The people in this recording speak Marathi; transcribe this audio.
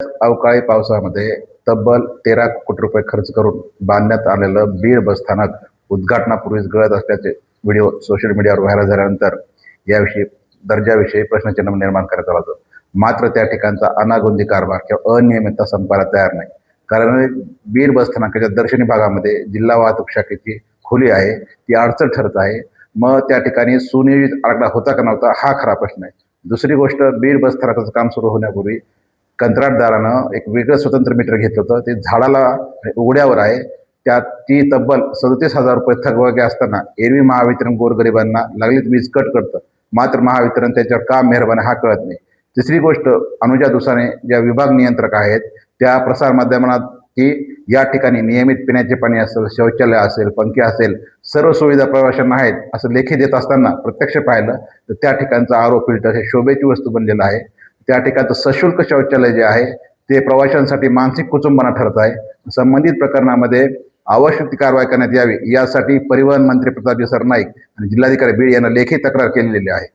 अवकाळी पावसामध्ये तब्बल 13 कोटी रुपये खर्च करून बांधण्यात आलेलं बीड बसस्थानक उद्घाटनापूर्वीच गळत असल्याचे व्हिडिओ सोशल मीडियावर व्हायरल झाल्यानंतर याविषयी दर्जाविषयी प्रश्नचिन्ह निर्माण करण्यात आलं होतं. मात्र त्या ठिकाणचा अनागोंदी कारभार किंवा अनियमितता संपायला तयार नाही. कारण बीड बसस्थानकाच्या दर्शनी भागामध्ये जिल्हा वाहतूक शाखेची खोली आहे, ती अडचण ठरत आहे. मग त्या ठिकाणी सुनियोजित आराखडा होता का नव्हता हा खरा प्रश्न आहे. दुसरी गोष्ट, बीड बसस्थानकाचं काम सुरू होण्यापूर्वी कंत्राटदारानं एक वेगळं स्वतंत्र मीटर घेतलं होतं. ते झाडाला उघड्यावर आहे. त्यात ती तब्बल 37,000 रुपये थकबाकी असताना एरवी महावितरण गोरगरिबांना लागलीच वीज कट करतं. मात्र महावितरण त्याच्यावर का मेहरबान हा कळत नाही. तिसरी गोष्ट, अनुजा दुसाने ज्या विभाग नियंत्रक आहेत त्या प्रसारमाध्यमांना की या ठिकाणी नियमित पिण्याचे पाणी असेल, शौचालय असेल, पंखे असेल, सर्व सुविधा प्रवाशांना आहेत असं लेखी देत असताना प्रत्यक्ष पाहिलं तर त्या ठिकाणचं आरो फिल्टर हे शोभेची वस्तू बनलेलं आहे. त्या ठिकाणचं सशुल्क शौचालय जे आहे ते प्रवाशांसाठी मानसिक कुचंबना ठरत आहे. संबंधित प्रकरणामध्ये आवश्यक ती कारवाई करण्यात यावी यासाठी परिवहन मंत्री प्रतापजी सरनाईक आणि जिल्हाधिकारी बीड यांना लेखी तक्रार केलेली आहे.